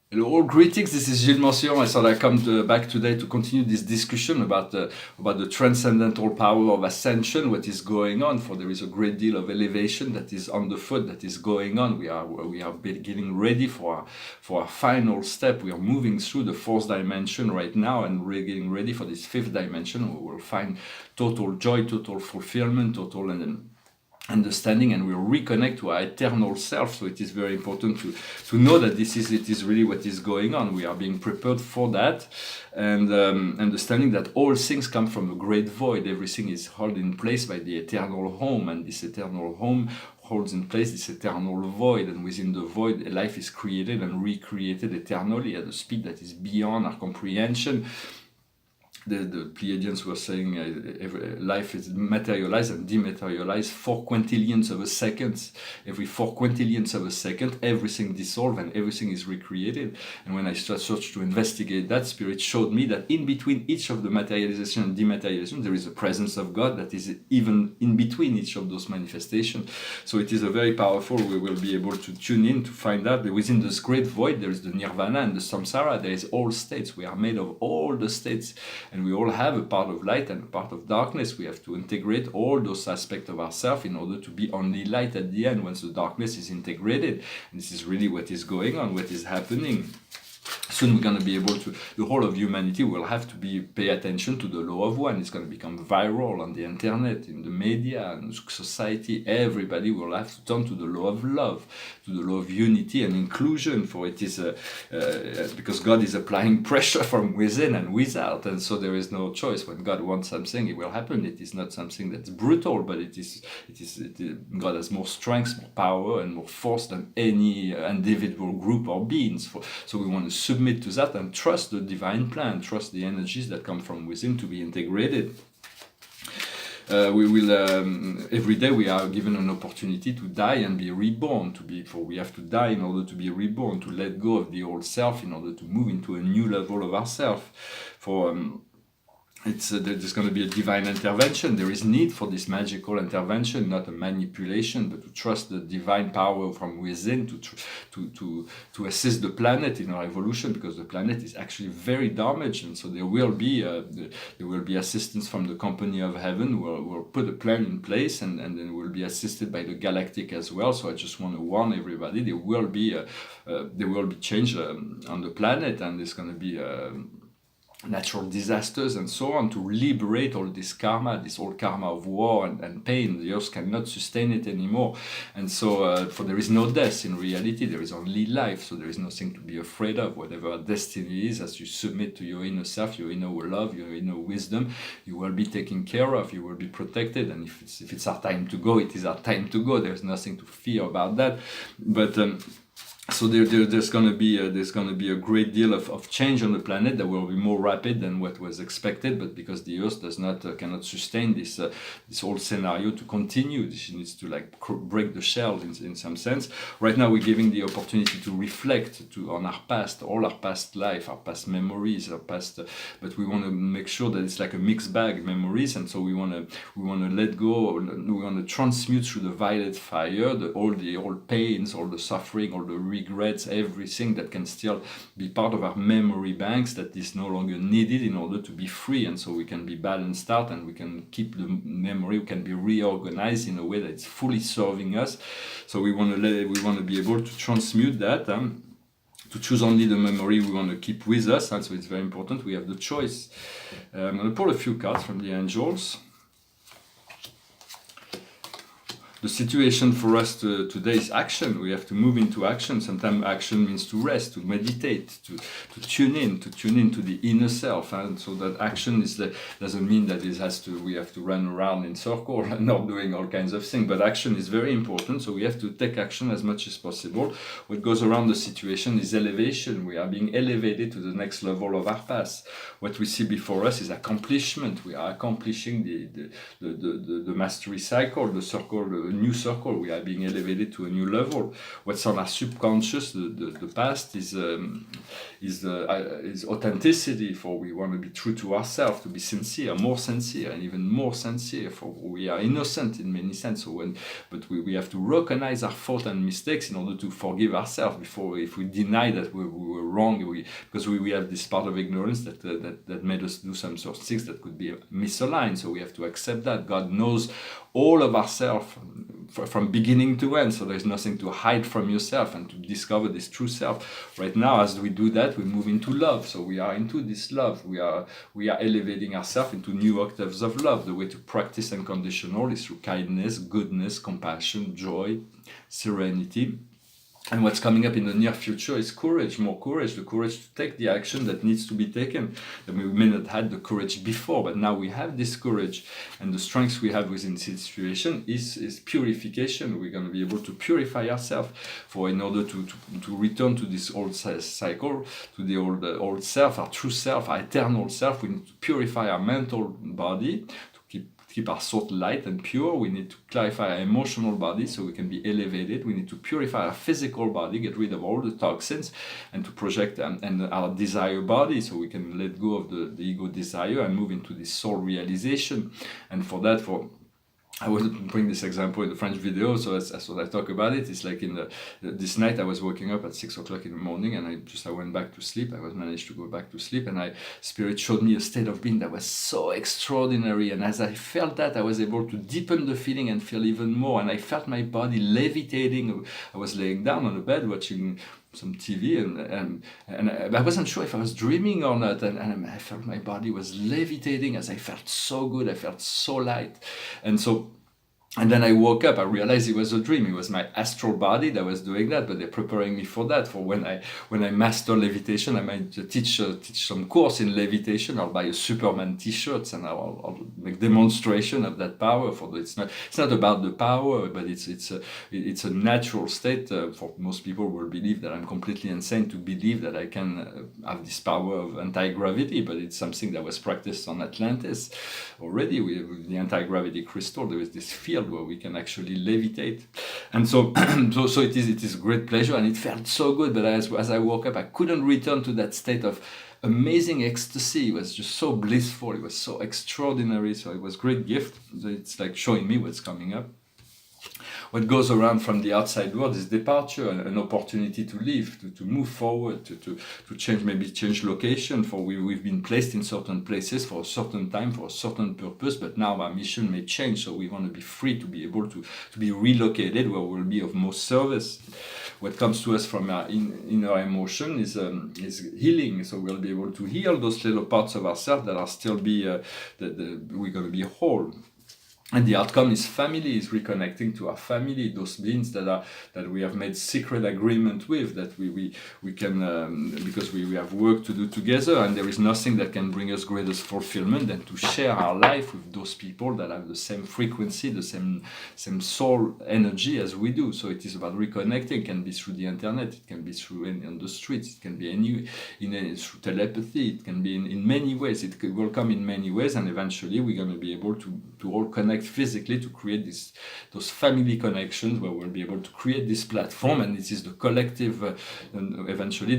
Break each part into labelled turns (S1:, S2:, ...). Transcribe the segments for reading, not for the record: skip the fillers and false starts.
S1: Hello, all greetings. This is Gilles Mention. I thought I'd come back today to continue this discussion about the transcendental power of ascension, what is going on. For there is a great deal of elevation that is underfoot, that is going on. We are getting ready for our final step. We are moving through the fourth dimension right now, and we're getting ready for this fifth dimension. We will find total joy, total fulfillment, total understanding, and we'll reconnect to our eternal self. So it is very important to know that it is really what is going on. We are being prepared for that, and understanding that all things come from a great void. Everything is held in place by the eternal home, and this eternal home holds in place this eternal void, and within the void life is created and recreated eternally at a speed that is beyond our comprehension. The Pleiadians were saying life is materialized and dematerialized 4 quintillions of a second. Every 4 quintillions of a second, everything dissolves and everything is recreated. And when I searched to investigate that, Spirit showed me that in between each of the materialization and dematerialization, there is a presence of God that is even in between each of those manifestations. So it is a very powerful, we will be able to tune in to find out that within this great void, there is the nirvana and the samsara. There is all states. We are made of all the states. And we all have a part of light and a part of darkness. We have to integrate all those aspects of ourselves in order to be only light at the end once the darkness is integrated. And this is really what is going on, what is happening. Soon we're going to be able to, the whole of humanity will have to pay attention to the law of one. It's going to become viral on the internet, in the media, and society. Everybody will have to turn to the law of love, to the law of unity and inclusion, for it is because God is applying pressure from within and without, and so there is no choice. When God wants something, it will happen. It is not something that's brutal, but God has more strength, more power, and more force than any individual group or beings. So we want to submit to that and trust the divine plan, trust the energies that come from within to be integrated. We will every day we are given an opportunity to die and be reborn. For we have to die in order to be reborn, to let go of the old self in order to move into a new level of ourself. There's going to be a divine intervention. There is need for this magical intervention, not a manipulation, but to trust the divine power from within to assist the planet in our evolution, because the planet is actually very damaged, and so there will be assistance from the company of heaven who will put a plan in place, and then we'll be assisted by the galactic as well. So I just want to warn everybody: there will be change on the planet, and there's going to be natural disasters and so on, to liberate all this karma, this old karma of war and pain. The earth cannot sustain it anymore, and so for there is no death in reality, there is only life, so there is nothing to be afraid of. Whatever our destiny is, as you submit to your inner self, your inner love, your inner wisdom, you will be taken care of, you will be protected, and if it's our time to go, it is our time to go. There's nothing to fear about that. But so there's going to be a great deal of change on the planet that will be more rapid than what was expected, but because the Earth cannot sustain this whole scenario to continue, she needs to break the shell in some sense. Right now we're giving the opportunity to reflect on our past, all our past life, our past memories, but we want to make sure that it's like a mixed bag memories, and so we want to let go, we want to transmute through the violet fire all the old pains, all the suffering, all the regrets, everything that can still be part of our memory banks that is no longer needed in order to be free, and so we can be balanced out and we can keep the memory, we can be reorganized in a way that it's fully serving us. So we want to be able to transmute that, to choose only the memory we want to keep with us, and so it's very important we have the choice. I'm going to pull a few cards from the angels. The situation for us today is action. We have to move into action. Sometimes action means to rest, to meditate, to tune in to the inner self. And so that action doesn't mean that we have to run around in circles and not doing all kinds of things. But action is very important. So we have to take action as much as possible. What goes around the situation is elevation. We are being elevated to the next level of our path. What we see before us is accomplishment. We are accomplishing the mastery cycle, the circle, a new circle. We are being elevated to a new level. What's on our subconscious, the past, is authenticity. For we want to be true to ourselves, to be sincere, more sincere, and even more sincere. For we are innocent in many senses. But we have to recognize our faults and mistakes in order to forgive ourselves. If we deny that we were wrong, because we have this part of ignorance that made us do some sort of things that could be misaligned. So we have to accept that God knows all of ourselves from beginning to end, so there's nothing to hide from yourself, and to discover this true self. Right now, as we do that, we move into love. So we are into this love. We are elevating ourselves into new octaves of love. The way to practice unconditional is through kindness, goodness, compassion, joy, serenity. And what's coming up in the near future is courage, more courage, the courage to take the action that needs to be taken. I mean, we may not have the courage before, but now we have this courage, and the strength we have within this situation is purification. We're going to be able to purify ourselves in order to return to this old cycle, to the old self, our true self, our eternal self. We need to purify our mental body, keep our thought light and pure. We need to clarify our emotional body so we can be elevated. We need to purify our physical body, get rid of all the toxins, and to project and our desire body so we can let go of the ego desire and move into this soul realization. And for that, I will bring this example in the French video, so as what I talk about it. It's like this night I was waking up at 6 o'clock in the morning, and I went back to sleep. I was managed to go back to sleep, and Spirit showed me a state of being that was so extraordinary. And as I felt that, I was able to deepen the feeling and feel even more. And I felt my body levitating. I was laying down on the bed watching some TV, and I wasn't sure if I was dreaming or not, and I felt my body was levitating as I felt so good. I felt so light, and then I woke up. I realized it was a dream. It was my astral body that was doing that, but they're preparing me for that. For when I master levitation, I might teach some course in levitation. I'll buy a Superman T-shirt and I'll make demonstration of that power. It's not about the power, but it's a natural state. For most people will believe that I'm completely insane to believe that I can have this power of anti-gravity, but it's something that was practiced on Atlantis already. With the anti-gravity crystal, there is this field where we can actually levitate, and so it is a great pleasure, and it felt so good. But as I woke up, I couldn't return to that state of amazing ecstasy. It was just so blissful. It was so extraordinary. So it was a great gift. It's like showing me what's coming up. What goes around from the outside world is departure, an opportunity to live, to move forward, to change location. For we've been placed in certain places for a certain time, for a certain purpose, but now our mission may change. So we want to be free to be able to be relocated where we'll be of most service. What comes to us from our inner emotion is healing. So we'll be able to heal those little parts of ourselves that are still we're going to be whole. And the outcome is family, is reconnecting to our family, those beings that we have made secret agreement with, that we can, because we have work to do together, and there is nothing that can bring us greatest fulfillment than to share our life with those people that have the same frequency, the same soul energy as we do. So it is about reconnecting. It can be through the internet, it can be through on the streets, it can be through telepathy, it can be in many ways. It will come in many ways, and eventually we're going to be able to all connect physically to create those family connections where we'll be able to create this platform. And this is the collective, and eventually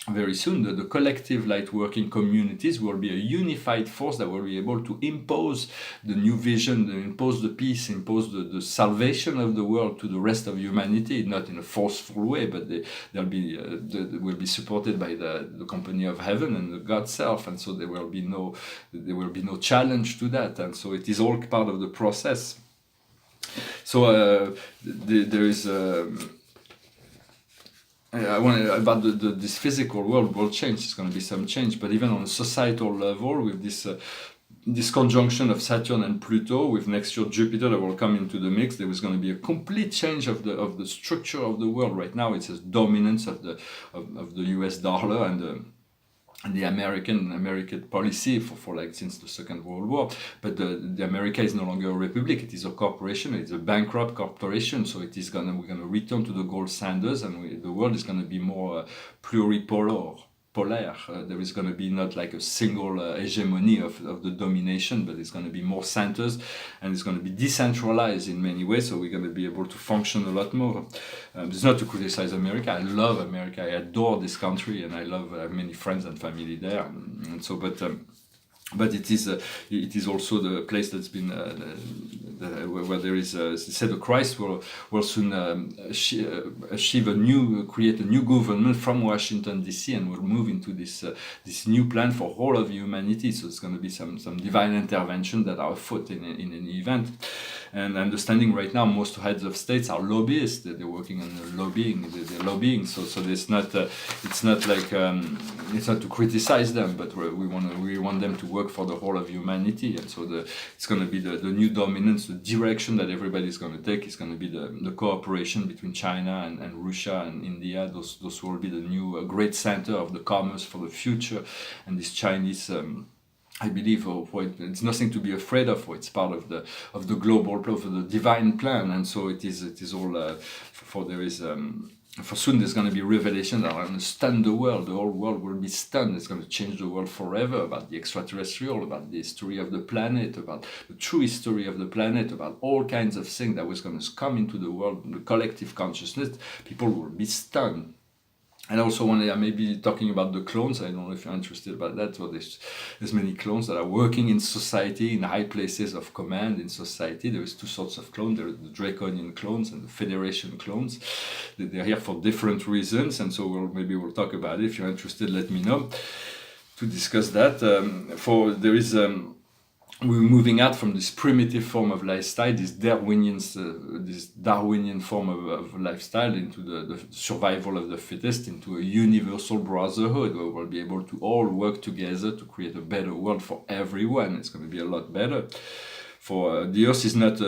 S1: very soon the collective light working communities will be a unified force that will be able to impose the new vision, impose the peace, impose the salvation of the world to the rest of humanity, not in a forceful way, but will be supported by the company of heaven and the God self, and so there will be no challenge to that, and so it is all part of the process. So there is about this physical world will change. It's going to be some change, but even on a societal level, with this conjunction of Saturn and Pluto, with next year Jupiter that will come into the mix, there is going to be a complete change of the structure of the world. Right now, it's a dominance of the US dollar and the American policy for like since the Second World War, but the America is no longer a republic. It is a corporation. It's a bankrupt corporation. So we're gonna return to the gold standards, and the world is gonna be more pluripolar. There is going to be not like a single hegemony of the domination, but it's going to be more centers, and it's going to be decentralized in many ways, so we're going to be able to function a lot more. It's not to criticize America. I love America. I adore this country, and I have many friends and family there. And so, but But it is also the place that's been where there is said the Christ will soon create a new government from Washington D.C. and will move into this new plan for all of humanity. So it's going to be some divine intervention that are afoot in an event. And understanding right now, most heads of states are lobbyists. They're working on lobbying. They're lobbying. So there's not. It's not like it's not to criticize them, but we want them to work for the whole of humanity. And so it's going to be the new dominance, the direction that everybody's going to take is going to be the cooperation between China and Russia and India. Those will be the new great center of the commerce for the future. And this Chinese. I believe it's nothing to be afraid of. It's part of the global plan, of the divine plan, and so it is all. For soon there's going to be revelation that are going to stun the world. The whole world will be stunned. It's going to change the world forever about the extraterrestrial, about the history of the planet, about the true history of the planet, about all kinds of things that was going to come into the world, the collective consciousness. People will be stunned. And also one day I may be talking about the clones. I don't know if you're interested about that. So there's many clones that are working in society, in high places of command in society. There is two sorts of clones. There are the draconian clones and the Federation clones. They're here for different reasons. And so maybe we'll talk about it. If you're interested, let me know to discuss that. We're moving out from this primitive form of lifestyle, this Darwinian form of lifestyle, into the survival of the fittest, into a universal brotherhood where we'll be able to all work together to create a better world for everyone. It's going to be a lot better. For the earth is not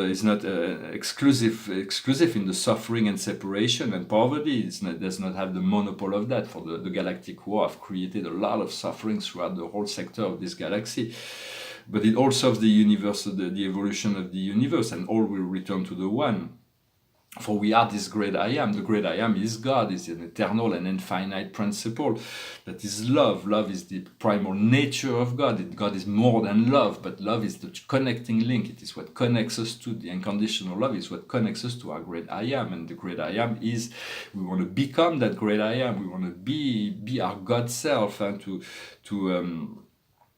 S1: exclusive in the suffering and separation and poverty. It does not have the monopoly of that. For the galactic war have created a lot of suffering throughout the whole sector of this galaxy. But it all serves the universe, the evolution of the universe, and all will return to the one. For we are this great I am. The great I am is God, is an eternal and infinite principle. That is love. Love is the primal nature of God. God is more than love, but love is the connecting link. It is what connects us to the unconditional love. It's what connects us to our great I am. And the great I am is, we want to become that great I am. We want to be our God self, and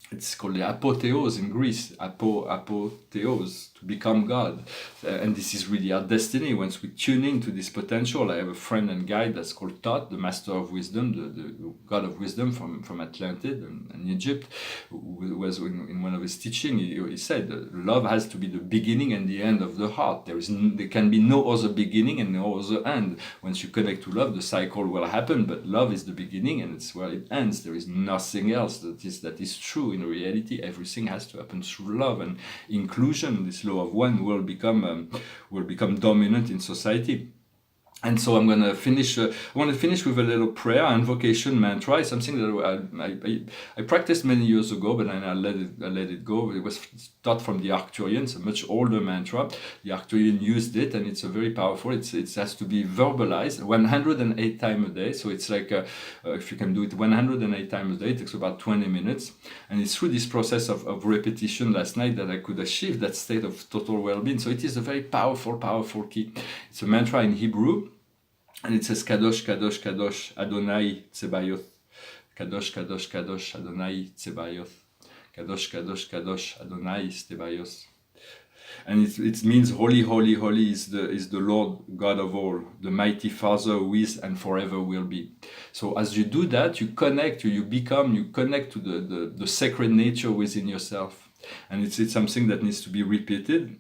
S1: it's called the apotheos in Greece, apotheos, to become God. And this is really our destiny. Once we tune into this potential, I have a friend and guide that's called Thoth, the master of wisdom, the god of wisdom from Atlantid and Egypt, who was in one of his teaching, he said that love has to be the beginning and the end of the heart. There can be no other beginning and no other end. Once you connect to love, the cycle will happen, but love is the beginning and it's where it ends. There is nothing else that is true. In reality, everything has to happen through love and inclusion. This law of one will become dominant in society. And so I'm going to finish. I want to finish with a little prayer, invocation mantra. It's something that I practiced many years ago, but then I let it go. It was taught from the Arcturians, a much older mantra. The Arcturian used it, and it's a very powerful. It has to be verbalized 108 times a day. So it's like if you can do it 108 times a day, it takes about 20 minutes. And it's through this process of repetition last night that I could achieve that state of total well-being. So it is a very powerful key. It's a mantra in Hebrew. And it says, Kadosh, Kadosh, Kadosh, Adonai Tsebayoth. Kadosh, Kadosh, Kadosh, Adonai Tsebayoth. Kadosh, Kadosh, Kadosh, Adonai Tsebayoth. And it means holy, holy, holy is the Lord God of all, the mighty Father who is and forever will be. So as you do that, you connect, you connect to the sacred nature within yourself. And it's something that needs to be repeated.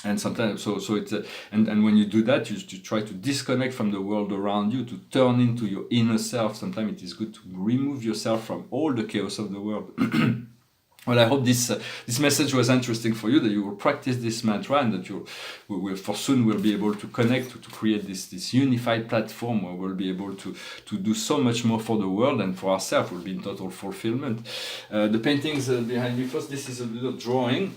S1: And sometimes, so it's and when you do that, you try to disconnect from the world around you, to turn into your inner self. Sometimes it is good to remove yourself from all the chaos of the world. Well, I hope this message was interesting for you, that you will practice this mantra, and that for soon we'll be able to connect, to create this unified platform where we'll be able to do so much more for the world and for ourselves. We'll be in total fulfillment. The paintings behind me, first, this is a little drawing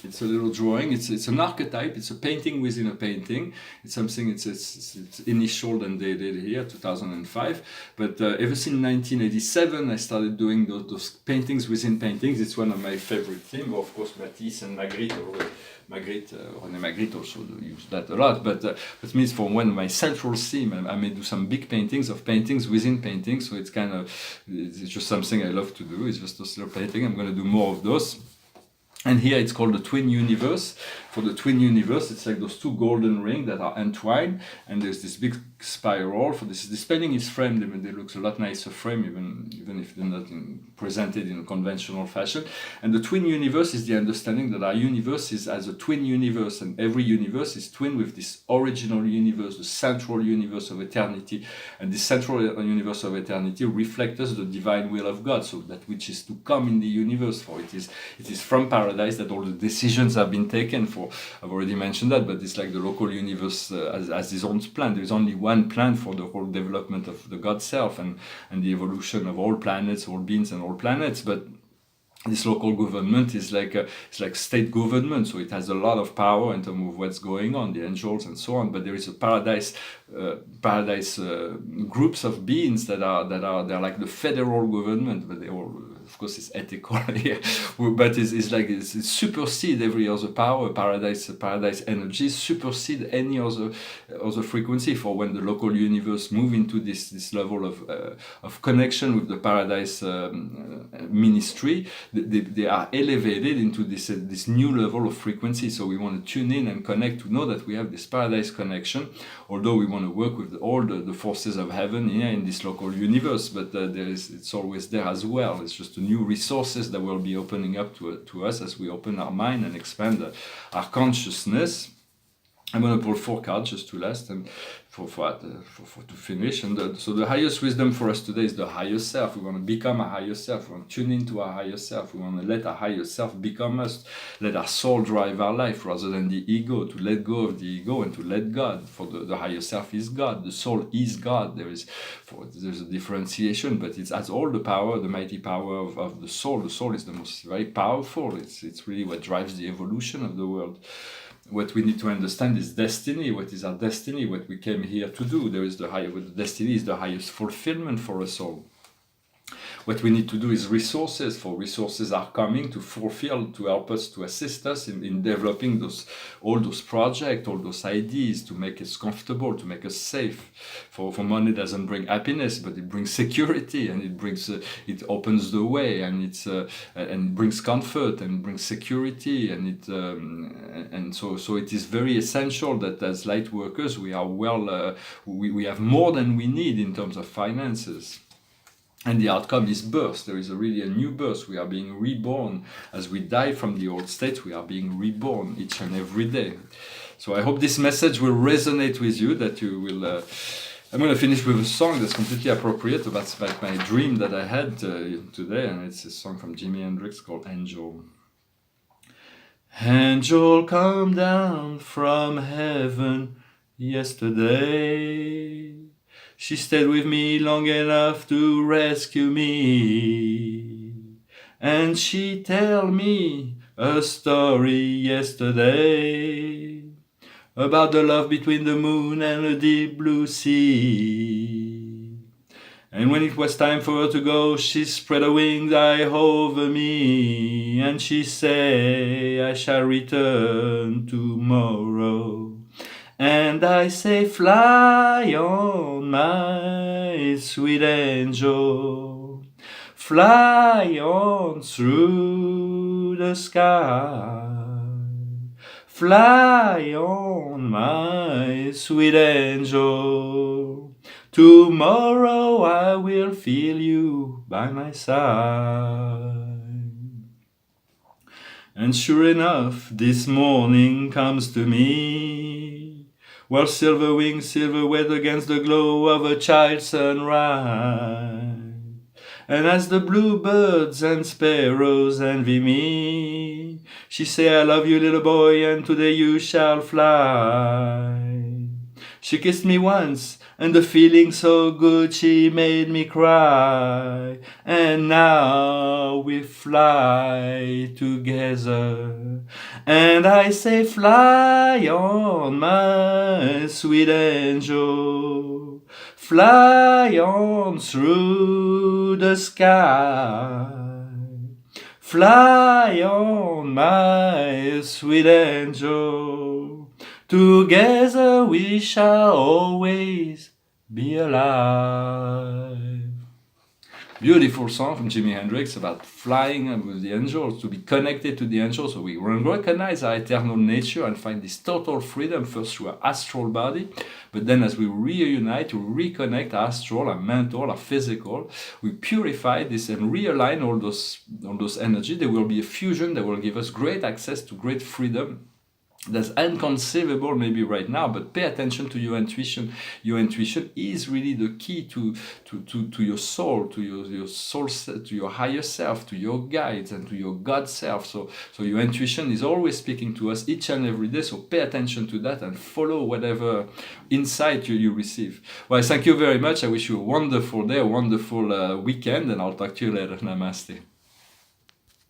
S1: It's a little drawing. It's an archetype. It's a painting within a painting. It's something. It's initial and dated here, 2005. But ever since 1987, I started doing those paintings within paintings. It's one of my favorite themes. Of course, Matisse and Magritte. René Magritte also use that a lot. But it means for one of my central theme, I may do some big paintings of paintings within paintings. So it's just something I love to do. It's just a little painting. I'm going to do more of those. And here it's called the twin universe. For the twin universe, it's like those two golden rings that are entwined, and there's this big spiral. For this painting is framed, and it looks a lot nicer framed, even if they're not presented in a conventional fashion. And the twin universe is the understanding that our universe is as a twin universe, and every universe is twin with this original universe, the central universe of eternity. And this central universe of eternity reflects the divine will of God, so that which is to come in the universe. For it is from paradise that all the decisions have been taken. For I've already mentioned that, but it's like the local universe as its own plan. There is only one plan for the whole development of the God self and the evolution of all planets, all beings, and all planets. But this local government is it's like state government, so it has a lot of power in terms of what's going on, the angels and so on. But there is a paradise groups of beings they're like the federal government, but they all, of course, it's ethical here, but it supersedes every other power. Paradise energy supersede any other frequency. For when the local universe move into this level of connection with the paradise ministry, they are elevated into this new level of frequency. So we want to tune in and connect to know that we have this paradise connection, although we want to work with all the forces of heaven here in this local universe, but it's always there as well. It's just new resources that will be opening up to us as we open our mind and expand our consciousness. I'm going to pull 4 cards just to last and to finish. And so the highest wisdom for us today is the higher self. We want to become a higher self. We want to tune into our higher self. We want to let our higher self become us. Let our soul drive our life rather than the ego. To let go of the ego and to let God. For the higher self is God. The soul is God. There's a differentiation, but it has all the power, the mighty power of the soul. The soul is the most very powerful. It's really what drives the evolution of the world. What we need to understand is destiny. What is our destiny? What we came here to do. The destiny is the highest fulfillment for us all. What we need to do is resources. For resources are coming to fulfill, to help us, to assist us in developing all those projects, all those ideas, to make us comfortable, to make us safe. For money doesn't bring happiness, but it brings security, and it opens the way, and it brings comfort and brings security, and so it is very essential that as light workers we are we have more than we need in terms of finances. And the outcome is birth. There is really a new birth. We are being reborn. As we die from the old state, we are being reborn each and every day. So I hope this message will resonate with you, that you will... I'm going to finish with a song that's completely appropriate about my dream that I had today. And it's a song from Jimi Hendrix called Angel. Angel, come down from heaven yesterday. She stayed with me long enough to rescue me, and she told me a story yesterday about the love between the moon and the deep blue sea. And when it was time for her to go, she spread her wings high over me, and she said, I shall return tomorrow. And I say, fly on, my sweet angel, fly on through the sky. Fly on, my sweet angel, tomorrow I will feel you by my side. And sure enough, this morning comes to me, while silver wings silhouette against the glow of a child's sunrise. And as the bluebirds and sparrows envy me, she say, I love you, little boy, and today you shall fly. She kissed me once, and the feeling so good she made me cry. And now we fly together. And I say, fly on, my sweet angel. Fly on through the sky. Fly on, my sweet angel. Together we shall always be alive. Beautiful song from Jimi Hendrix about flying with the angels, to be connected to the angels, so we recognize our eternal nature and find this total freedom first through our astral body, but then as we reunite, to reconnect our astral, our mental, our physical, we purify this and realign all those energy. There will be a fusion that will give us great access to great freedom. That's inconceivable maybe right now, but pay attention to your intuition. Your intuition is really the key to your soul, to your soul, to your higher self, to your guides, and to your God self. So your intuition is always speaking to us each and every day. So pay attention to that and follow whatever insight you receive. Well, thank you very much. I wish you a wonderful day, a wonderful weekend, and I'll talk to you later. Namaste.